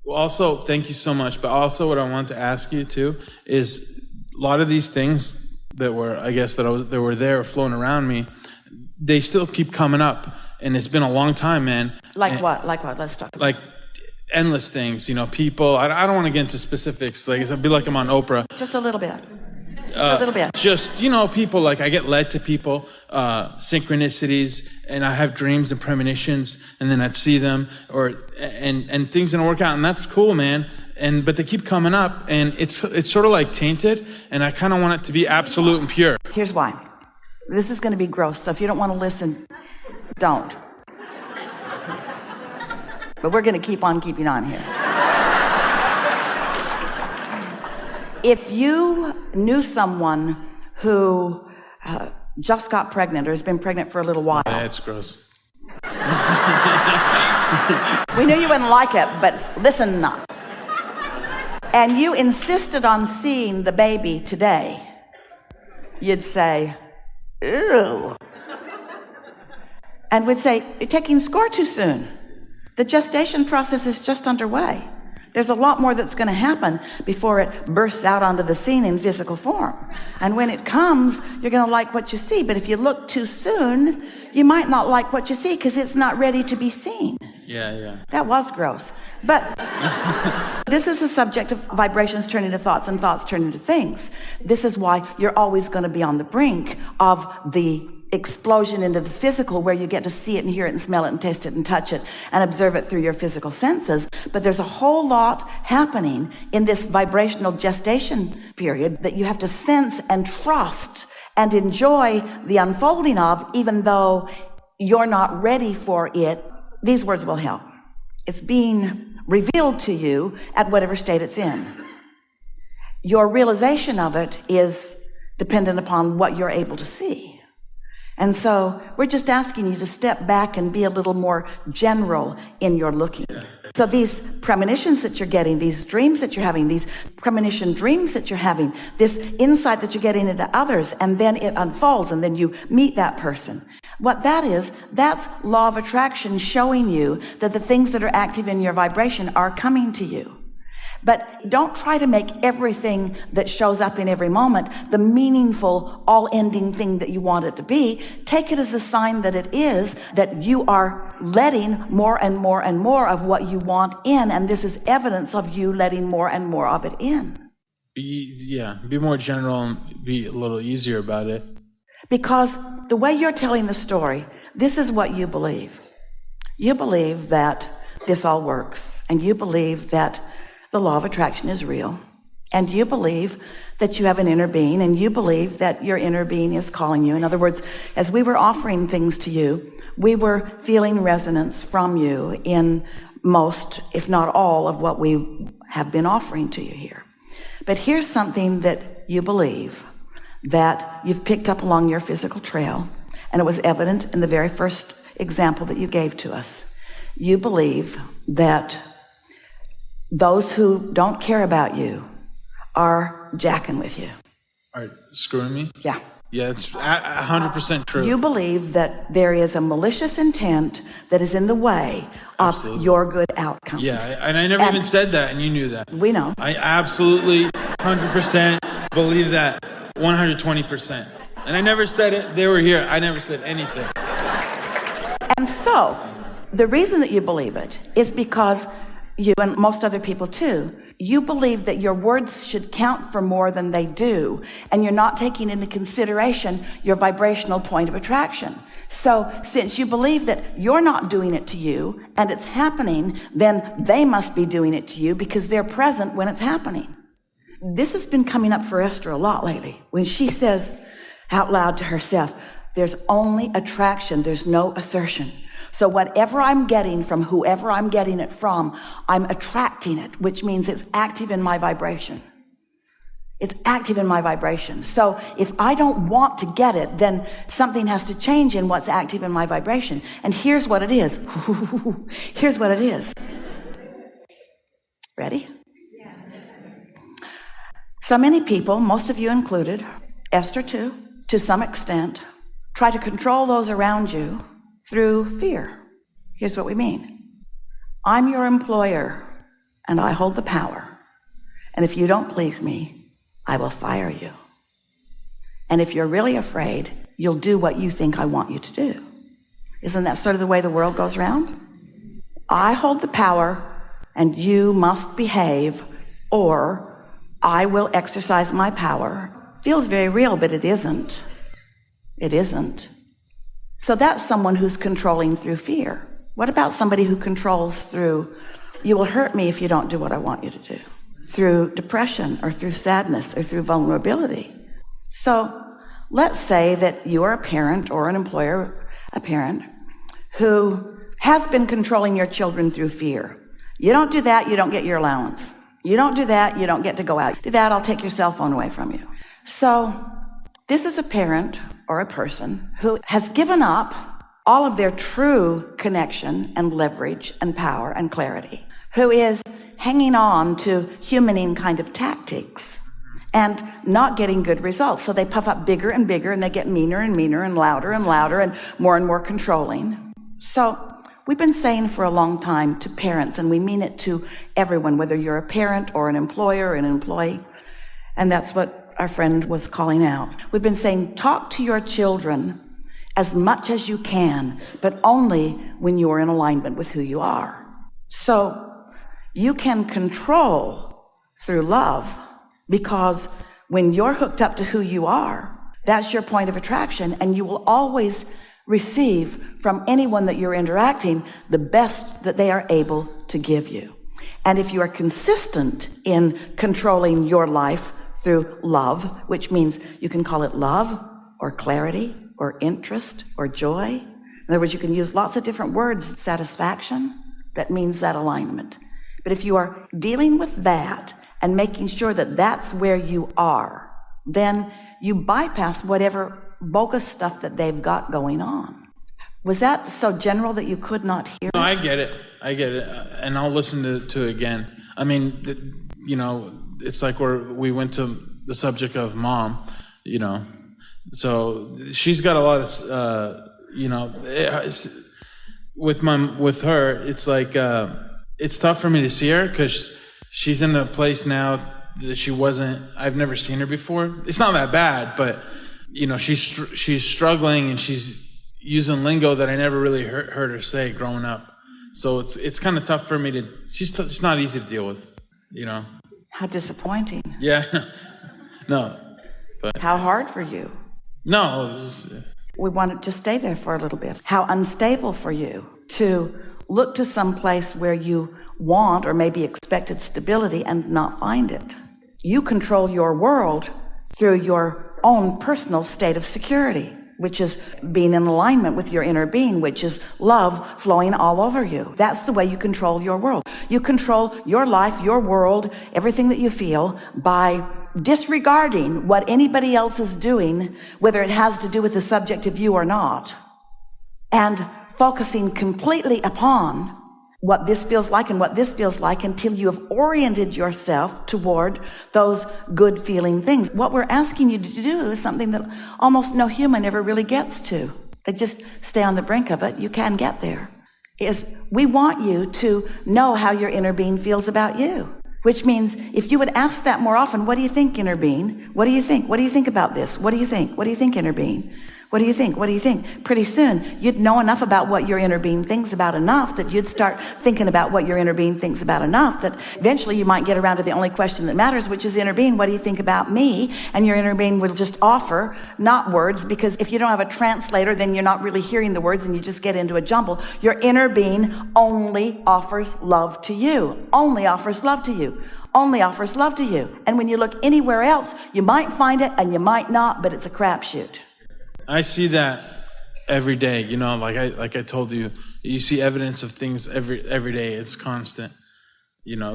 Also, thank you so much. But also what I want to ask you too is a lot of these things that were, I guess, that were there floating around me, they still keep coming up. And it's been a long time, man. Like what? Let's talk about like endless things, people. I don't want to get into specifics. Like, it'd be like I'm on Oprah. Just a little bit. A little bit. Just, people, like I get led to people, synchronicities, and I have dreams and premonitions, and then I'd see them, and things didn't work out, and that's cool, man. But they keep coming up, and it's sort of like tainted, and I kind of want it to be absolute and pure. Here's why. This is going to be gross, so if you don't want to listen, don't. But we're going to keep on keeping on here. If you knew someone who just got pregnant or has been pregnant for a little while. That's gross. We knew you wouldn't like it, but listen up. And you insisted on seeing the baby today, you'd say, ew. And we'd say, you're taking score too soon. The gestation process is just underway. There's a lot more that's going to happen before it bursts out onto the scene in physical form. And when it comes, you're going to like what you see. But if you look too soon, you might not like what you see because it's not ready to be seen. Yeah. That was gross. But this is a subject of vibrations turning to thoughts and thoughts turning to things. This is why you're always going to be on the brink of the explosion into the physical, where you get to see it and hear it and smell it and taste it and touch it and observe it through your physical senses. But there's a whole lot happening in this vibrational gestation period that you have to sense and trust and enjoy the unfolding of, even though you're not ready for it. These words will help. It's being revealed to you at whatever state it's in. Your realization of it is dependent upon what you're able to see. And so we're just asking you to step back and be a little more general in your looking. So these premonitions that you're getting, these dreams that you're having, these premonition dreams that you're having, this insight that you're getting into others, and then it unfolds, and then you meet that person. What that is, that's law of attraction showing you that the things that are active in your vibration are coming to you. But don't try to make everything that shows up in every moment the meaningful, all-ending thing that you want it to be. Take it as a sign that it is, that you are letting more and more and more of what you want in, and this is evidence of you letting more and more of it in. Be more general and be a little easier about it. Because the way you're telling the story, this is what you believe. You believe that this all works, and you believe that the law of attraction is real, and you believe that you have an inner being, and you believe that your inner being is calling you. In other words, as we were offering things to you, we were feeling resonance from you in most, if not all, of what we have been offering to you here. But here's something that you believe that you've picked up along your physical trail, and it was evident in the very first example that you gave to us. You believe that those who don't care about you are jacking with you. Are screwing me? Yeah. Yeah, it's 100% true. You believe that there is a malicious intent that is in the way of Absolutely. Your good outcomes. Yeah, and I never even said that, and you knew that. We know. I absolutely 100% believe that, 120%. And I never said it. They were here. I never said anything. And so, the reason that you believe it is because you, and most other people too, you believe that your words should count for more than they do, and you're not taking into consideration your vibrational point of attraction. So since you believe that you're not doing it to you and it's happening, then they must be doing it to you because they're present when it's happening. This has been coming up for Esther a lot lately, when she says out loud to herself, there's only attraction, there's no assertion. So whatever I'm getting from whoever I'm getting it from, I'm attracting it, which means it's active in my vibration. It's active in my vibration. So if I don't want to get it, then something has to change in what's active in my vibration. And here's what it is. Here's what it is. Ready? So many people, most of you included, Esther too, to some extent, try to control those around you through fear. Here's what we mean. I'm your employer. and I hold the power. And if you don't please me, I will fire you. And if you're really afraid, you'll do what you think I want you to do. Isn't that sort of the way the world goes around? I hold the power, and you must behave, or I will exercise my power. Feels very real, but it isn't. It isn't. So that's someone who's controlling through fear. What about somebody who controls through, you will hurt me if you don't do what I want you to do, through depression or through sadness or through vulnerability? So let's say that you are a parent or an employer, a parent, who has been controlling your children through fear. You don't do that, you don't get your allowance. You don't do that, you don't get to go out. Do that, I'll take your cell phone away from you. So this is a parent or a person who has given up all of their true connection and leverage and power and clarity, who is hanging on to humaning kind of tactics and not getting good results. So they puff up bigger and bigger, and they get meaner and meaner and louder and more controlling. So we've been saying for a long time to parents, and we mean it to everyone, whether you're a parent or an employer or an employee, and that's what our friend was calling out. We've been saying, talk to your children as much as you can, but only when you are in alignment with who you are. So you can control through love, because when you're hooked up to who you are, that's your point of attraction, and you will always receive from anyone that you're interacting the best that they are able to give you. And if you are consistent in controlling your life through love, which means you can call it love or clarity or interest or joy. In other words, you can use lots of different words. Satisfaction, that means that alignment. But if you are dealing with that and making sure that that's where you are, then you bypass whatever bogus stuff that they've got going on. Was that so general that you could not hear? No, I get it. And I'll listen to it again. I mean, it's like we went to the subject of mom, so she's got a lot of, with her, it's like, it's tough for me to see her because she's in a place now that I've never seen her before. It's not that bad, but, she's struggling, and she's using lingo that I never really heard her say growing up. So it's kind of tough for me she's not easy to deal with, How disappointing. Yeah. No. But how hard for you. No. We want to just stay there for a little bit. How unstable for you to look to some place where you want or maybe expected stability and not find it. You control your world through your own personal state of security, which is being in alignment with your inner being, which is love flowing all over you. That's the way you control your world. You control your life, your world, everything that you feel by disregarding what anybody else is doing, whether it has to do with the subject of you or not, and focusing completely upon what this feels like and what this feels like until you have oriented yourself toward those good feeling things. What we're asking you to do is something that almost no human ever really gets to. They just stay on the brink of it. You can get there. We want you to know how your inner being feels about you, which means if you would ask that more often, what do you think, inner being? What do you think? What do you think about this? What do you think? What do you think, inner being? What do you think? What do you think? Pretty soon, you'd know enough about what your inner being thinks about enough that you'd start thinking about what your inner being thinks about enough that eventually you might get around to the only question that matters, which is inner being, what do you think about me? And your inner being will just offer, not words, because if you don't have a translator, then you're not really hearing the words and you just get into a jumble. Your inner being only offers love to you. Only offers love to you. Only offers love to you. And when you look anywhere else, you might find it and you might not, but it's a crapshoot. I see that every day, like I told you, you see evidence of things every day. It's constant,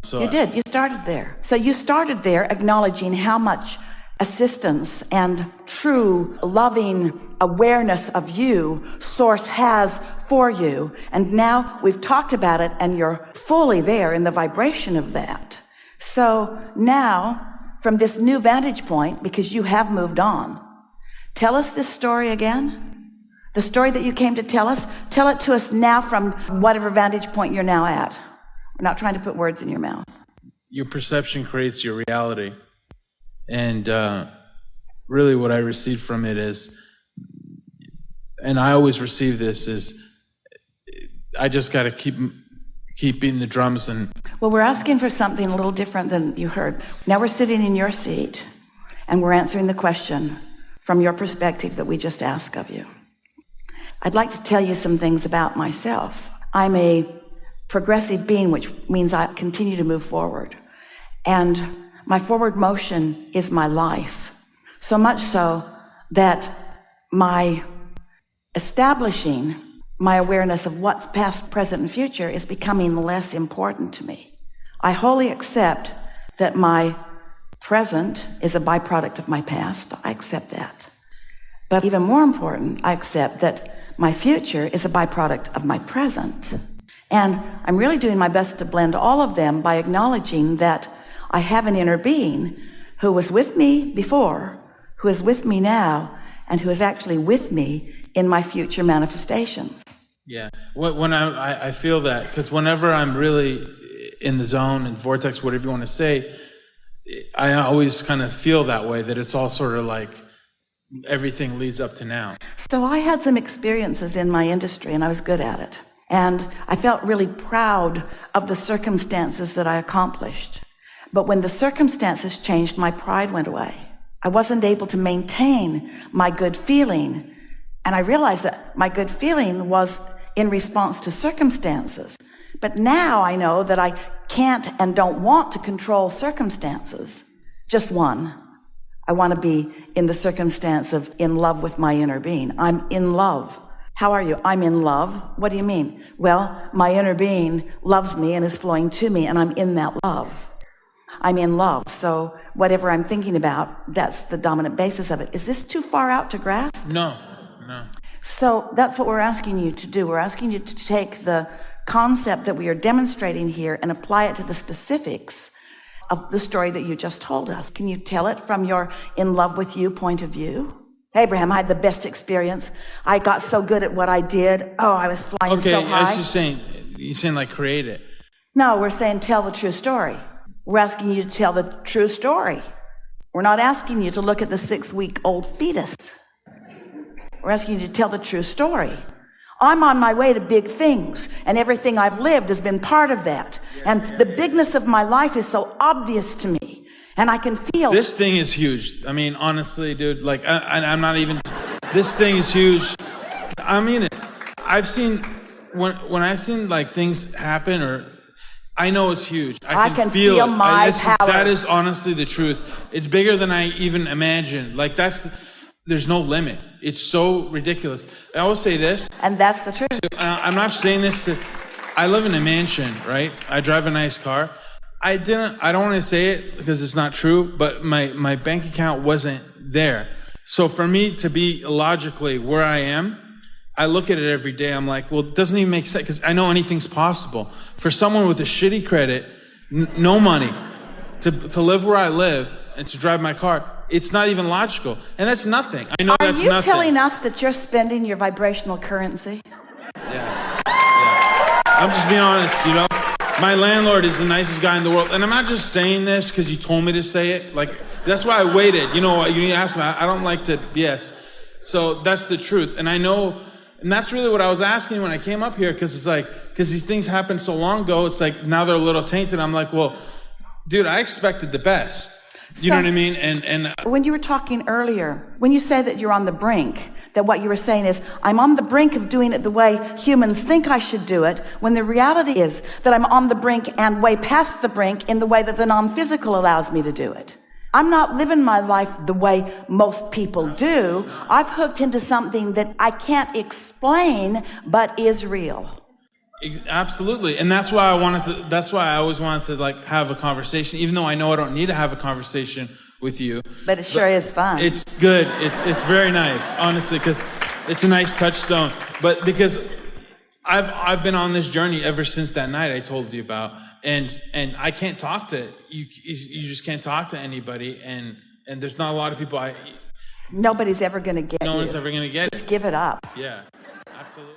so. You did. You started there. So you started there acknowledging how much assistance and true loving awareness of you Source has for you. And now we've talked about it and you're fully there in the vibration of that. So now from this new vantage point, because you have moved on, tell us this story again. The story that you came to tell us. Tell it to us now from whatever vantage point you're now at. We're not trying to put words in your mouth. your perception creates your reality. And really what I received from it is, and I always receive this, is I just got to keep beating the drums. And well, we're asking for something a little different than you heard. Now we're sitting in your seat, and we're answering the question from your perspective that we just asked of you. I'd like to tell you some things about myself. I'm a progressive being, which means I continue to move forward. And my forward motion is my life. So much so that my establishing my awareness of what's past, present, and future is becoming less important to me. I wholly accept that my present is a byproduct of my past. I accept that. But even more important, I accept that my future is a byproduct of my present. And I'm really doing my best to blend all of them by acknowledging that I have an inner being who was with me before, who is with me now, and who is actually with me in my future manifestations. Yeah, when I feel that, because whenever I'm really in the zone and vortex, whatever you want to say, I always kind of feel that way, that it's all sort of like everything leads up to now. So I had some experiences in my industry, and I was good at it. And I felt really proud of the circumstances that I accomplished. But when the circumstances changed, my pride went away. I wasn't able to maintain my good feeling. And I realized that my good feeling was in response to circumstances. But now I know that I can't and don't want to control circumstances. Just one. I want to be in the circumstance of in love with my inner being. I'm in love. How are you? I'm in love. What do you mean? Well, my inner being loves me and is flowing to me, and I'm in that love. I'm in love. So whatever I'm thinking about, that's the dominant basis of it. Is this too far out to grasp? No. So that's what we're asking you to do. We're asking you to take the concept that we are demonstrating here and apply it to the specifics of the story that you just told us. Can you tell it from your in love with you point of view? Abraham, I had the best experience. I got so good at what I did. Oh, I was flying so high. Okay, I was just you're saying like create it. No, we're saying tell the true story. We're asking you to tell the true story. We're not asking you to look at the 6-week-old fetus. We're asking you to tell the true story. I'm on my way to big things, and everything I've lived has been part of that. And the bigness of my life is so obvious to me, and I can feel... This thing is huge. I mean, honestly, dude, like, I'm not even... This thing is huge. I mean it. I've seen... When I've seen, like, things happen, or... I know it's huge. I can feel it. My power. That is honestly the truth. It's bigger than I even imagined. Like, there's no limit. It's so ridiculous. I always say this. And that's the truth. I'm not saying this I live in a mansion, right? I drive a nice car. I don't want to say it because it's not true, but my bank account wasn't there. So for me to be logically where I am, I look at it every day. I'm like, well, it doesn't even make sense because I know anything's possible. For someone with a shitty credit, no money, to live where I live and to drive my car, it's not even logical. And that's nothing. I know that's nothing. Are you telling us that you're spending your vibrational currency? Yeah. I'm just being honest, you know. My landlord is the nicest guy in the world. And I'm not just saying this because you told me to say it. Like, that's why I waited. You know, you asked me. I don't like to BS. So that's the truth. And I know... And that's really what I was asking when I came up here, because it's like, because these things happened so long ago, it's like now they're a little tainted. I'm like, well, dude, I expected the best. You know what I mean? And when you were talking earlier, when you say that you're on the brink, that what you were saying is, I'm on the brink of doing it the way humans think I should do it, when the reality is that I'm on the brink and way past the brink in the way that the non-physical allows me to do it. I'm not living my life the way most people do. I've hooked into something that I can't explain, but is real. Absolutely. And that's why I always wanted to like have a conversation, even though I know I don't need to have a conversation with you. But it sure is fun. It's good. It's very nice, honestly, because it's a nice touchstone. But because I've been on this journey ever since that night I told you about. And I can't talk to you. You just can't talk to anybody, and there's not a lot of people. Nobody's ever going to get you. No one's ever going to get it. Just give it up. Yeah, absolutely.